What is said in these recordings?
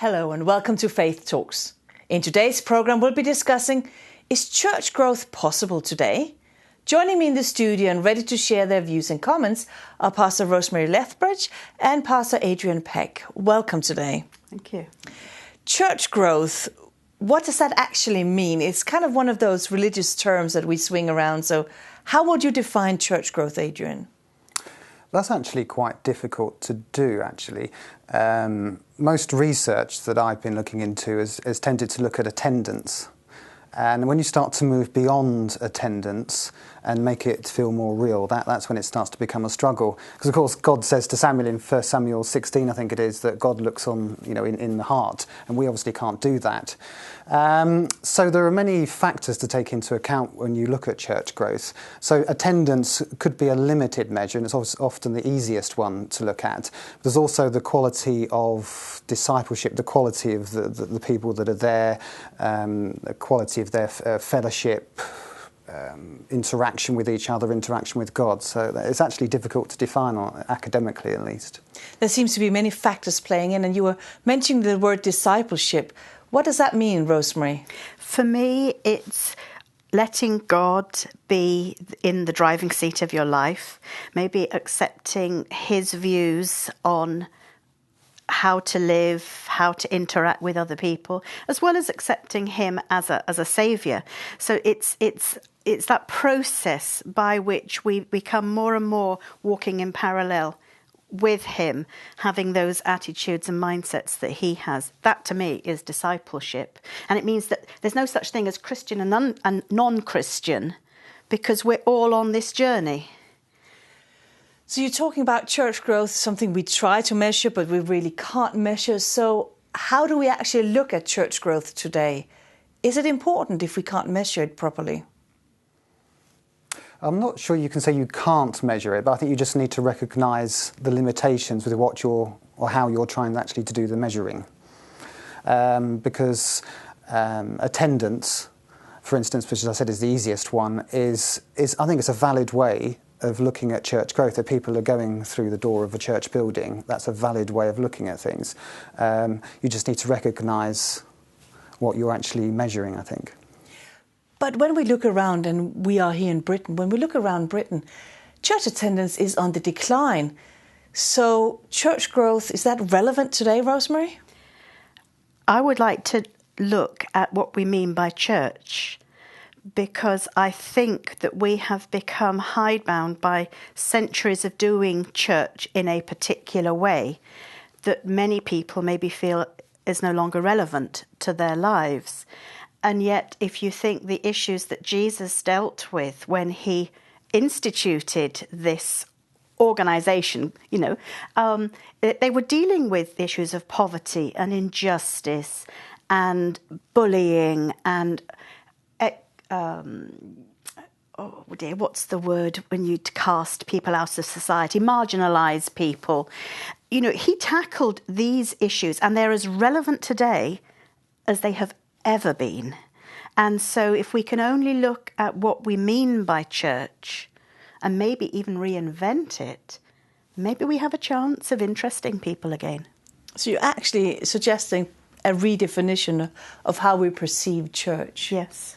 Hello and welcome to Faith Talks. In today's program, we'll be discussing, is church growth possible today? Joining me in the studio and ready to share their views and comments are Pastor Rosemary Lethbridge and Pastor Adrian Peck. Welcome today. Thank you. Church growth, what does that actually mean? It's kind of one of those religious terms that we swing around. So how would you define church growth, Adrian? That's actually quite difficult to do, actually. Most research that I've been looking into has tended to look at attendance. And when you start to move beyond attendance and make it feel more real, that's when it starts to become a struggle. Because, of course, God says to Samuel in 1 Samuel 16, I think it is, that God looks on, in the heart. And we obviously can't do that. So there are many factors to take into account when you look at church growth. So attendance could be a limited measure, and it's often the easiest one to look at. There's also the quality of discipleship, the quality of the people that are there, the quality of their fellowship, interaction with each other, interaction with God. So it's actually difficult to define, academically at least. There seems to be many factors playing in, and you were mentioning the word discipleship. What does that mean, Rosemary? For me, it's letting God be in the driving seat of your life, maybe accepting his views on how to live, how to interact with other people, as well as accepting him as a saviour. So it's that process by which we become more and more walking in parallel with him, having those attitudes and mindsets that he has. That to me is discipleship. And it means that there's no such thing as Christian and non-Christian, because we're all on this journey. So you're talking about church growth, something we try to measure, but we really can't measure. So how do we actually look at church growth today? Is it important if we can't measure it properly? I'm not sure you can say you can't measure it, but I think you just need to recognise the limitations with how you're trying actually to do the measuring. Because attendance, for instance, which as I said is the easiest one, is I think it's a valid way of looking at church growth. If people are going through the door of a church building, that's a valid way of looking at things. You just need to recognise what you're actually measuring, I think. But when we look around, and we are here in Britain, when we look around Britain, church attendance is on the decline. So church growth, is that relevant today, Rosemary? I would like to look at what we mean by church, because I think that we have become hidebound by centuries of doing church in a particular way that many people maybe feel is no longer relevant to their lives. And yet, if you think the issues that Jesus dealt with when he instituted this organisation, they were dealing with issues of poverty and injustice and bullying and what's the word when you cast people out of society? Marginalised people. He tackled these issues, and they're as relevant today as they have ever been. And so if we can only look at what we mean by church and maybe even reinvent it, maybe we have a chance of interesting people again. So you're actually suggesting a redefinition of how we perceive church. Yes.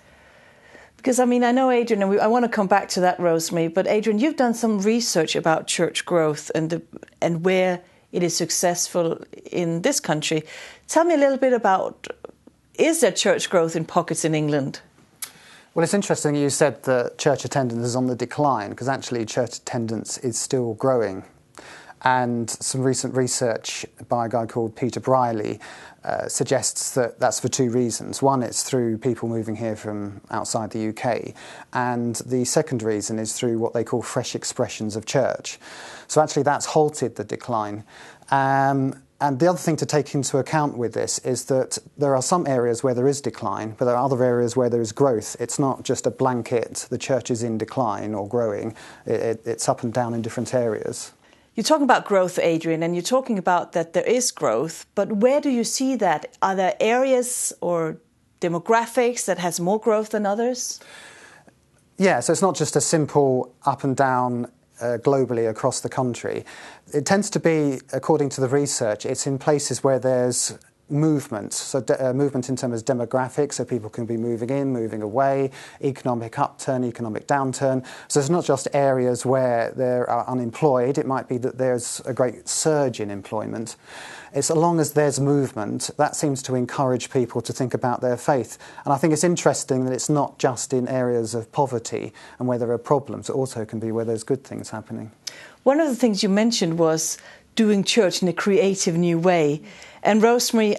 Because, I know, Adrian, and I want to come back to that, Rosemary, but Adrian, you've done some research about church growth and where it is successful in this country. Tell me a little bit about, is there church growth in pockets in England? Well, it's interesting you said that church attendance is on the decline, because actually church attendance is still growing. And some recent research by a guy called Peter Briley suggests that that's for two reasons. One, it's through people moving here from outside the UK. And the second reason is through what they call fresh expressions of church. So actually that's halted the decline. And the other thing to take into account with this is that there are some areas where there is decline, but there are other areas where there is growth. It's not just a blanket, the church is in decline or growing. It's up and down in different areas. You're talking about growth, Adrian, and you're talking about that there is growth, but where do you see that? Are there areas or demographics that has more growth than others? Yeah, so it's not just a simple up and down globally across the country. It tends to be, according to the research, it's in places where there's movement. So movement in terms of demographics, so people can be moving in, moving away, economic upturn, economic downturn. So it's not just areas where they are unemployed, it might be that there's a great surge in employment. It's as long as there's movement, that seems to encourage people to think about their faith. And I think it's interesting that it's not just in areas of poverty and where there are problems, it also can be where there's good things happening. One of the things you mentioned was doing church in a creative new way. And Rosemary,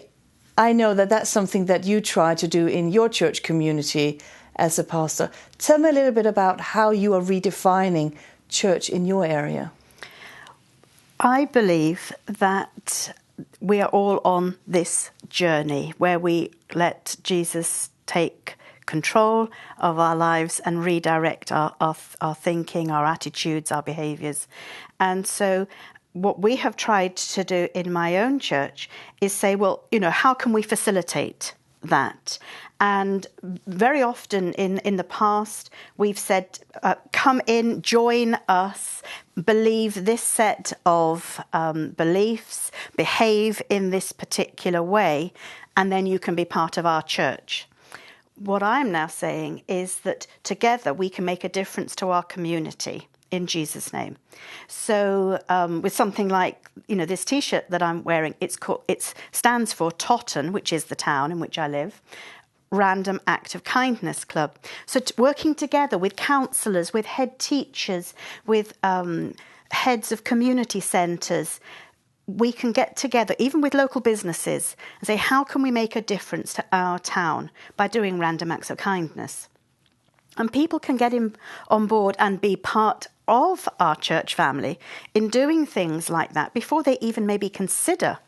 I know that that's something that you try to do in your church community as a pastor. Tell me a little bit about how you are redefining church in your area. I believe that we are all on this journey where we let Jesus take control of our lives and redirect our thinking, our attitudes, our behaviours. And so what we have tried to do in my own church is say, well, how can we facilitate that? And very often in the past, we've said, come in, join us, believe this set of beliefs, behave in this particular way, and then you can be part of our church. What I'm now saying is that together we can make a difference to our community in Jesus' name. So with something like, this T-shirt that I'm wearing, it stands for Totton, which is the town in which I live, Random Act of Kindness Club. So working together with counsellors, with head teachers, with heads of community centres, we can get together, even with local businesses, and say, how can we make a difference to our town by doing random acts of kindness? And people can get on board and be part of our church family in doing things like that before they even maybe consider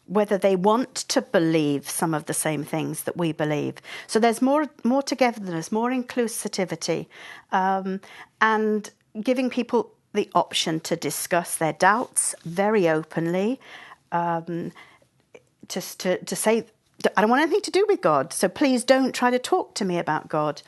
whether they want to believe some of the same things that we believe. So there's more togetherness, more inclusivity, and giving people the option to discuss their doubts very openly, just to say, I don't want anything to do with God, so please don't try to talk to me about God.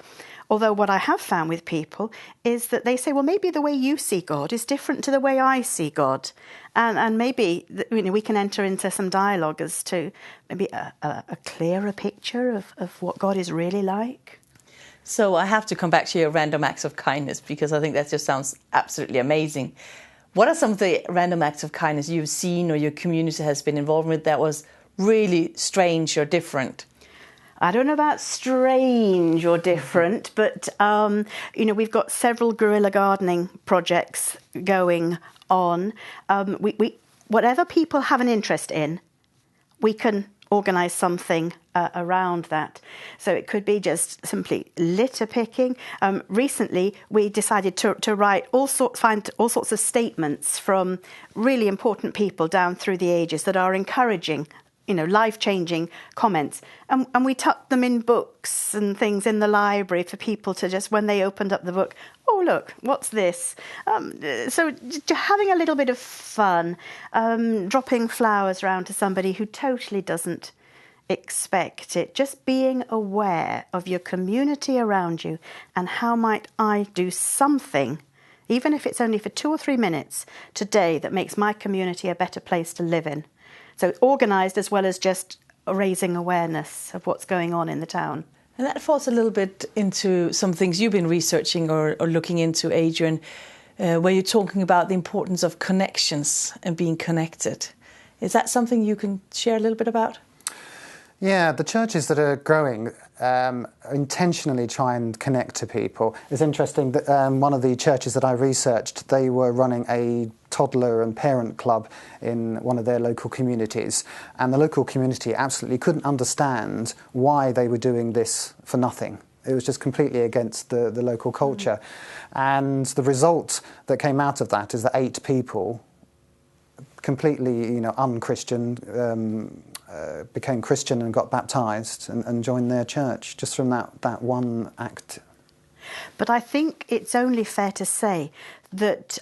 Although what I have found with people is that they say, well, maybe the way you see God is different to the way I see God. And maybe we can enter into some dialogue as to maybe a clearer picture of what God is really like. So I have to come back to your random acts of kindness, because I think that just sounds absolutely amazing. What are some of the random acts of kindness you've seen or your community has been involved with that was really strange or different? I don't know about strange or different, but, we've got several guerrilla gardening projects going on. Whatever people have an interest in, we can organise something around that. So it could be just simply litter picking. Recently, we decided to write find all sorts of statements from really important people down through the ages that are encouraging, life-changing comments. And we tucked them in books and things in the library for people to just, when they opened up the book, oh, look, what's this? So having a little bit of fun, dropping flowers around to somebody who totally doesn't expect it, just being aware of your community around you and how might I do something, even if it's only for 2 or 3 minutes today, that makes my community a better place to live in. So organised as well as just raising awareness of what's going on in the town. And that falls a little bit into some things you've been researching or looking into, Adrian, where you're talking about the importance of connections and being connected. Is that something you can share a little bit about? Yeah, the churches that are growing intentionally try and connect to people. It's interesting that one of the churches that I researched, they were running a toddler and parent club in one of their local communities, and the local community absolutely couldn't understand why they were doing this for nothing. It was just completely against the local culture. And the result that came out of that is that 8 people, completely un-Christian, became Christian and got baptised and joined their church just from that one act. But I think it's only fair to say that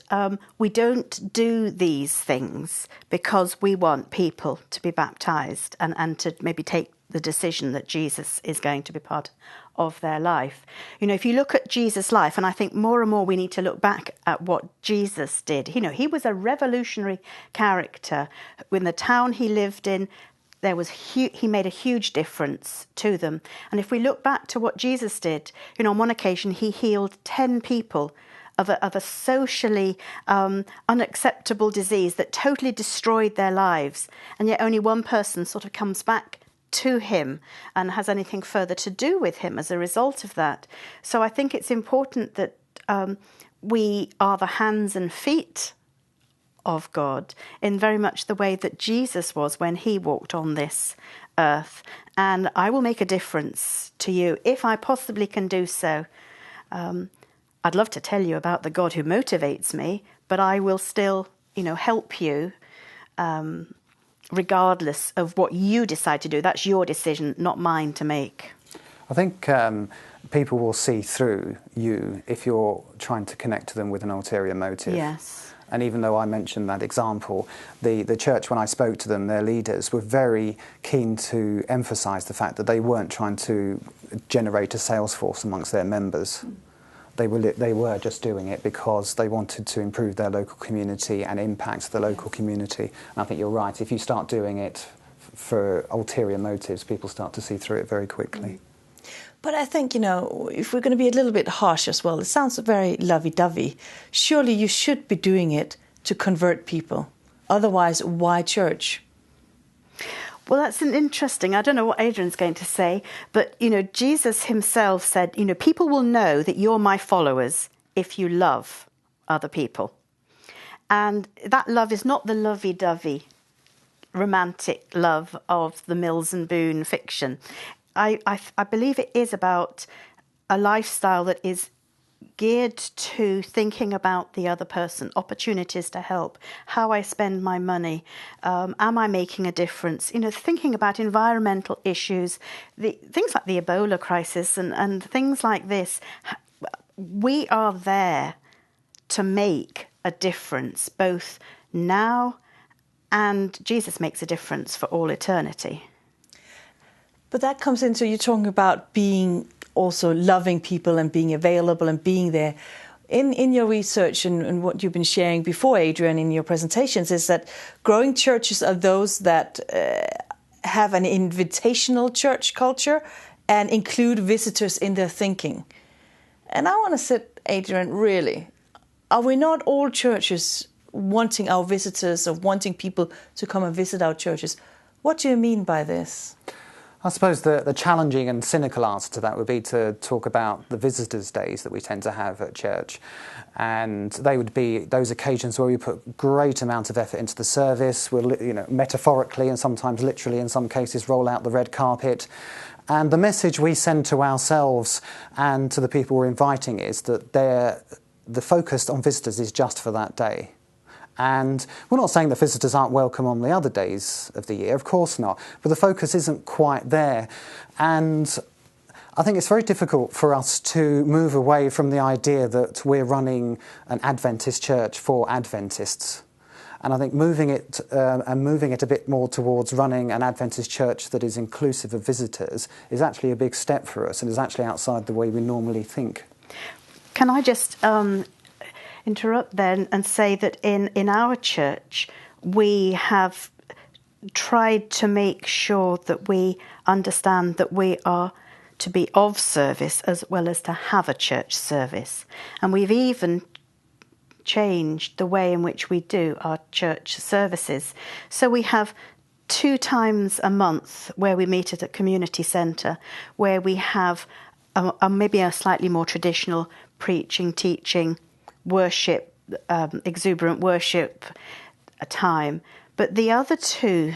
we don't do these things because we want people to be baptised and to maybe take the decision that Jesus is going to be part of their life. If you look at Jesus' life, and I think more and more we need to look back at what Jesus did. He was a revolutionary character. In the town he lived in, he made a huge difference to them. And if we look back to what Jesus did, on one occasion he healed 10 people of a socially unacceptable disease that totally destroyed their lives, and yet only one person sort of comes back to him and has anything further to do with him as a result of that. So I think it's important that we are the hands and feet of God in very much the way that Jesus was when he walked on this earth. And I will make a difference to you if I possibly can do so. I'd love to tell you about the God who motivates me, but I will still, help you regardless of what you decide to do. That's your decision, not mine to make. I think people will see through you if you're trying to connect to them with an ulterior motive. Yes. And even though I mentioned that example, the church, when I spoke to them, their leaders were very keen to emphasise the fact that they weren't trying to generate a sales force amongst their members. They were just doing it because they wanted to improve their local community and impact the local community. And I think you're right. If you start doing it for ulterior motives, people start to see through it very quickly. But I think, if we're going to be a little bit harsh as well, it sounds very lovey-dovey. Surely you should be doing it to convert people. Otherwise, why church? Well, that's an interesting, I don't know what Adrian's going to say, but, Jesus himself said, people will know that you're my followers if you love other people. And that love is not the lovey-dovey romantic love of the Mills and Boon fiction. I believe it is about a lifestyle that is geared to thinking about the other person, opportunities to help, how I spend my money, am I making a difference? Thinking about environmental issues, things like the Ebola crisis and things like this. We are there to make a difference, both now and Jesus makes a difference for all eternity. But that comes into you talking about being also loving people and being available and being there. In your research and what you've been sharing before, Adrian, in your presentations, is that growing churches are those that have an invitational church culture and include visitors in their thinking. And I want to say, Adrian, really, are we not all churches wanting our visitors or wanting people to come and visit our churches? What do you mean by this? I suppose the challenging and cynical answer to that would be to talk about the visitors' days that we tend to have at church. And they would be those occasions where we put great amount of effort into the service. We'll, metaphorically and sometimes literally in some cases, roll out the red carpet. And the message we send to ourselves and to the people we're inviting is that the focus on visitors is just for that day. And we're not saying that visitors aren't welcome on the other days of the year, of course not, but the focus isn't quite there. And I think it's very difficult for us to move away from the idea that we're running an Adventist church for Adventists. And I think moving it a bit more towards running an Adventist church that is inclusive of visitors is actually a big step for us and is actually outside the way we normally think. Can I just interrupt then and say that in our church we have tried to make sure that we understand that we are to be of service as well as to have a church service. And we've even changed the way in which we do our church services. So we have 2 times a month where we meet at a community centre, where we have maybe a slightly more traditional preaching, teaching, worship, exuberant worship time. But the other 2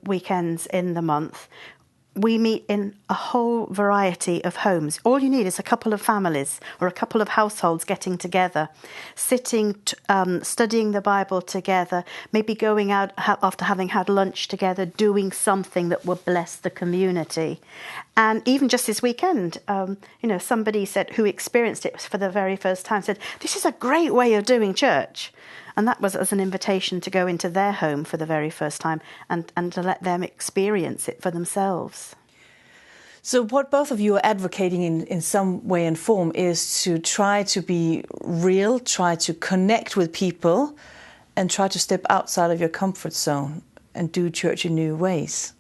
weekends in the month, we meet in a whole variety of homes. All you need is a couple of families or a couple of households getting together, sitting, studying the Bible together, maybe going out after having had lunch together, doing something that will bless the community. And even just this weekend, somebody said, who experienced it for the very first time, said, "This is a great way of doing church." And that was as an invitation to go into their home for the very first time and to let them experience it for themselves. So what both of you are advocating in some way and form is to try to be real, try to connect with people, and try to step outside of your comfort zone. and do church in new ways?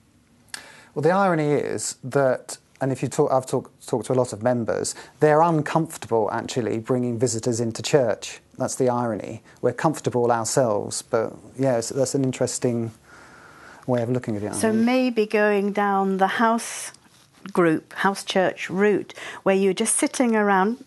Well, the irony is that, and if you talk, I've talked to a lot of members, they're uncomfortable actually bringing visitors into church. That's the irony. We're comfortable ourselves, but yeah, that's an interesting way of looking at it. So maybe going down the house group, house church route, where you're just sitting around,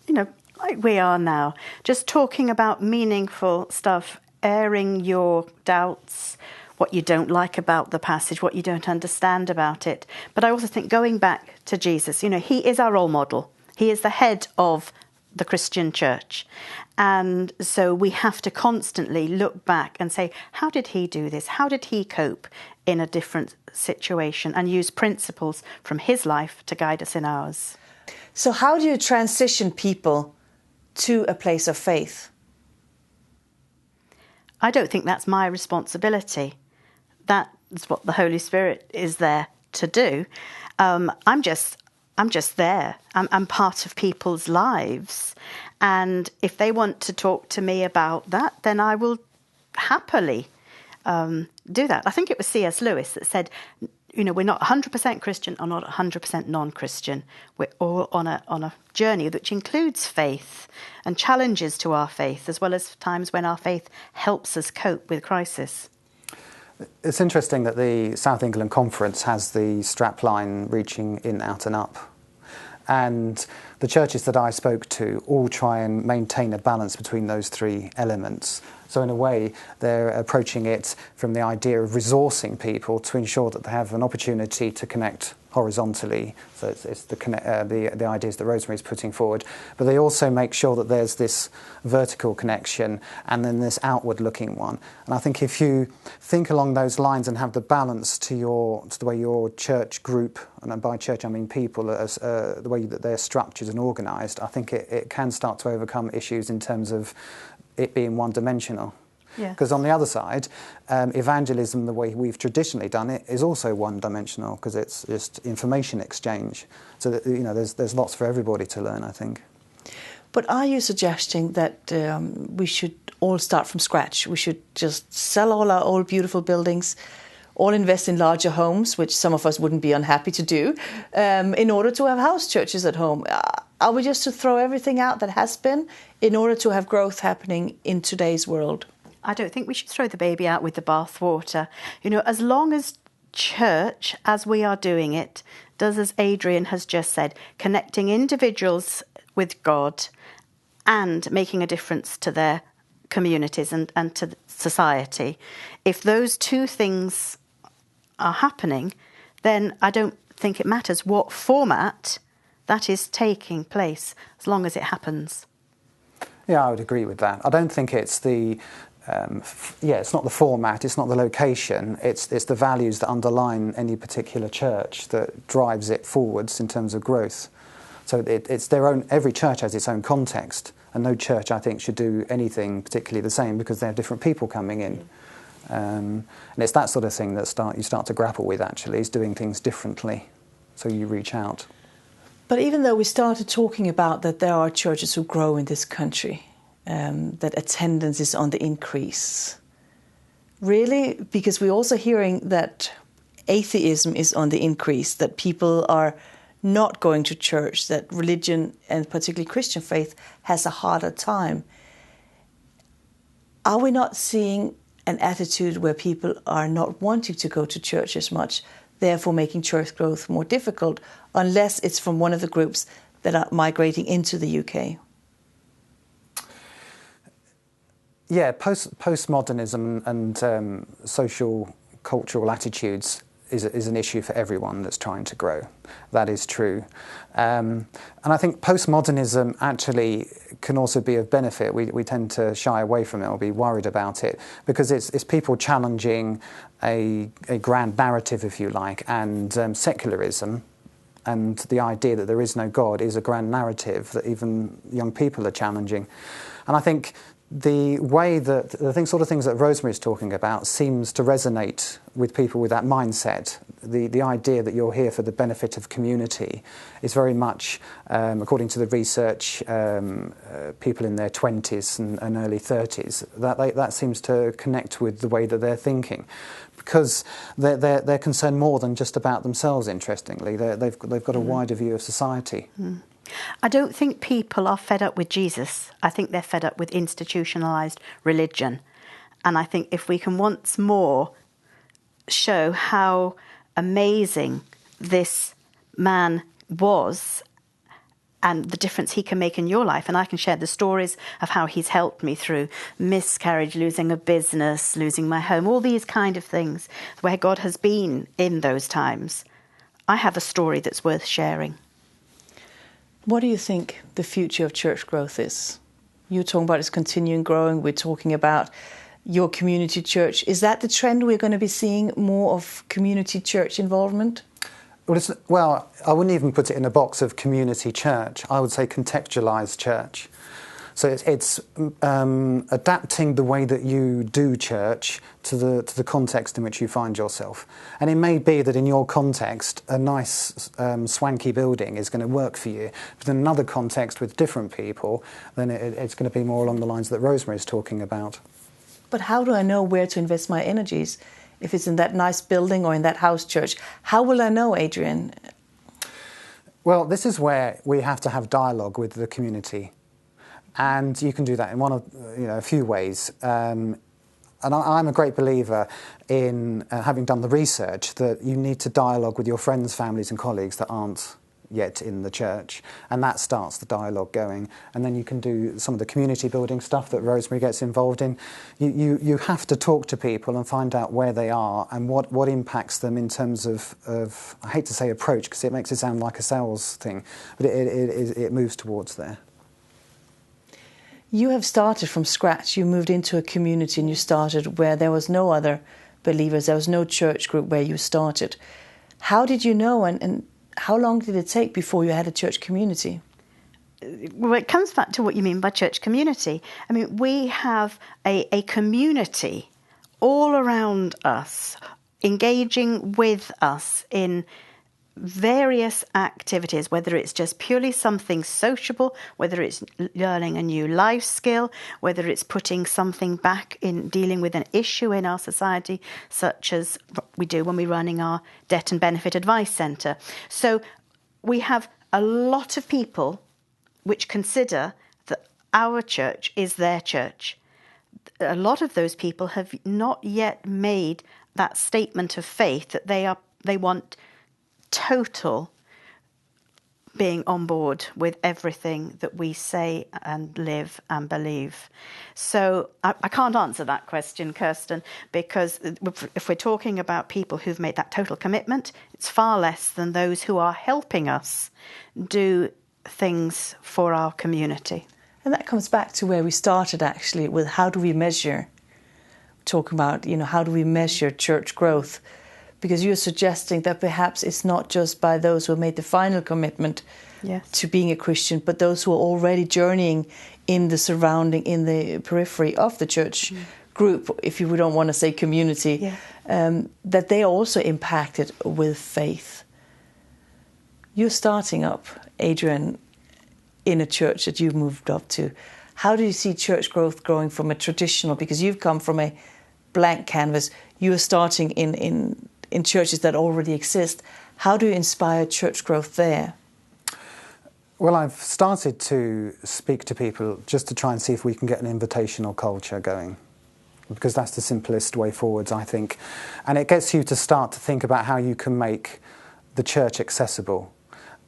like we are now, just talking about meaningful stuff, airing your doubts, what you don't like about the passage, what you don't understand about it. But I also think going back to Jesus, he is our role model. He is the head of the Christian church. And so we have to constantly look back and say, how did he do this? How did he cope in a different situation? And use principles from his life to guide us in ours. So how do you transition people to a place of faith? I don't think that's my responsibility. That's what the Holy Spirit is there to do. I'm just there. I'm part of people's lives. And if they want to talk to me about that, then I will happily do that. I think it was C.S. Lewis that said, we're not 100% Christian or not 100% non-Christian. We're all on a journey which includes faith and challenges to our faith, as well as times when our faith helps us cope with crisis. It's interesting that the South England Conference has the strapline reaching in, out and up. And the churches that I spoke to all try and maintain a balance between those three elements. So in a way, they're approaching it from the idea of resourcing people to ensure that they have an opportunity to connect horizontally. So it's the ideas that Rosemary's putting forward. But they also make sure that there's this vertical connection and then this outward-looking one. And I think if you think along those lines and have the balance to the way your church group, and by church I mean people, as the way that they're structured and organised, I think it can start to overcome issues in terms of it being one-dimensional. Because on the other side, evangelism, the way we've traditionally done it, is also one-dimensional because it's just information exchange. So that, there's lots for everybody to learn, I think. But are you suggesting that we should all start from scratch? We should just sell all our old beautiful buildings, all invest in larger homes, which some of us wouldn't be unhappy to do, in order to have house churches at home? Are we just to throw everything out that has been in order to have growth happening in today's world? I don't think we should throw the baby out with the bathwater. As long as church, as we are doing it, does as Adrian has just said, connecting individuals with God and making a difference to their communities and to society, if those two things are happening, then I don't think it matters what format that is taking place, as long as it happens. Yeah, I would agree with that. I don't think it's it's not the format, it's not the location, it's the values that underline any particular church that drives it forwards in terms of growth. So it's their own. Every church has its own context, and no church, I think, should do anything particularly the same because they have different people coming in. And it's that sort of thing that you start to grapple with, actually, is doing things differently, so you reach out. But even though we started talking about that there are churches who grow in this country, that attendance is on the increase. Really? Because we're also hearing that atheism is on the increase, that people are not going to church, that religion, and particularly Christian faith, has a harder time. Are we not seeing an attitude where people are not wanting to go to church as much, therefore making church growth more difficult, unless it's from one of the groups that are migrating into the UK? Yeah, postmodernism and social cultural attitudes is an issue for everyone that's trying to grow. That is true. And I think postmodernism actually can also be of benefit. We tend to shy away from it or be worried about it because it's people challenging a grand narrative, if you like, and secularism and the idea that there is no God is a grand narrative that even young people are challenging. And I think the way that sort of things that Rosemary's talking about seems to resonate with people with that mindset. The idea that you're here for the benefit of community is very much, according to the research, people in their 20s and early 30s. That seems to connect with the way that they're thinking, because they're concerned more than just about themselves. Interestingly, they've got a wider view of society. Mm. I don't think people are fed up with Jesus. I think they're fed up with institutionalised religion. And I think if we can once more show how amazing this man was and the difference he can make in your life, and I can share the stories of how he's helped me through miscarriage, losing a business, losing my home, all these kind of things, where God has been in those times, I have a story that's worth sharing. What do you think the future of church growth is? You're talking about it's continuing growing. We're talking about your community church. Is that the trend we're going to be seeing, more of community church involvement? Well, I wouldn't even put it in a box of community church. I would say contextualised church. So it's adapting the way that you do church to the context in which you find yourself. And it may be that in your context, a nice swanky building is going to work for you. But in another context with different people, then it's going to be more along the lines that Rosemary is talking about. But how do I know where to invest my energies? If it's in that nice building or in that house church, how will I know, Adrian? Well, this is where we have to have dialogue with the community. And you can do that in a few ways. And I'm a great believer in, having done the research, that you need to dialogue with your friends, families and colleagues that aren't yet in the church. And that starts the dialogue going. And then you can do some of the community building stuff that Rosemary gets involved in. You have to talk to people and find out where they are and what impacts them in terms of I hate to say approach, because it makes it sound like a sales thing, but it moves towards there. You have started from scratch. You moved into a community and you started where there was no other believers. There was no church group where you started. How did you know and how long did it take before you had a church community? Well, it comes back to what you mean by church community. I mean, we have a community all around us, engaging with us in various activities, whether it's just purely something sociable, whether it's learning a new life skill, whether it's putting something back in dealing with an issue in our society, such as we do when we're running our Debt and Benefit Advice Centre. So we have a lot of people which consider that our church is their church. A lot of those people have not yet made that statement of faith that they want total being on board with everything that we say and live and believe. So I can't answer that question, Kirsten, because if we're talking about people who've made that total commitment, it's far less than those who are helping us do things for our community. And that comes back to where we started, actually, with how do we measure, talking about, how do we measure church growth? Because you're suggesting that perhaps it's not just by those who have made the final commitment to being a Christian, but those who are already journeying in the periphery of the church group, if you don't want to say community, that they are also impacted with faith. You're starting up, Adrian, in a church that you've moved up to. How do you see church growth growing from a traditional, because you've come from a blank canvas, you're starting in churches that already exist. How do you inspire church growth there? Well, I've started to speak to people just to try and see if we can get an invitational culture going, because that's the simplest way forwards, I think. And it gets you to start to think about how you can make the church accessible.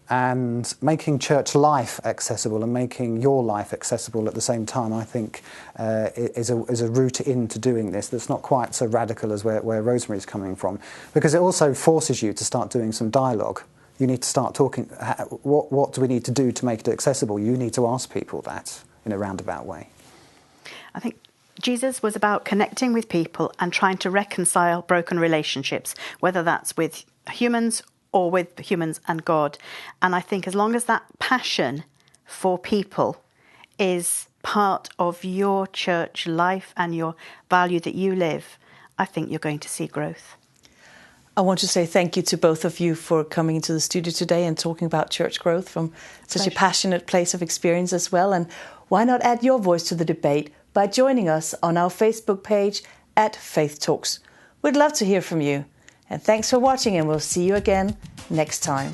And making church life accessible and making your life accessible at the same time, I think, is a route into doing this that's not quite so radical as where Rosemary's coming from. Because it also forces you to start doing some dialogue. You need to start talking, what do we need to do to make it accessible? You need to ask people that in a roundabout way. I think Jesus was about connecting with people and trying to reconcile broken relationships, whether that's with humans or with humans and God. And I think as long as that passion for people is part of your church life and your value that you live, I think you're going to see growth. I want to say thank you to both of you for coming into the studio today and talking about church growth from such a passionate place of experience as well. And why not add your voice to the debate by joining us on our Facebook page @Faith Talks. We'd love to hear from you. And thanks for watching, and we'll see you again next time.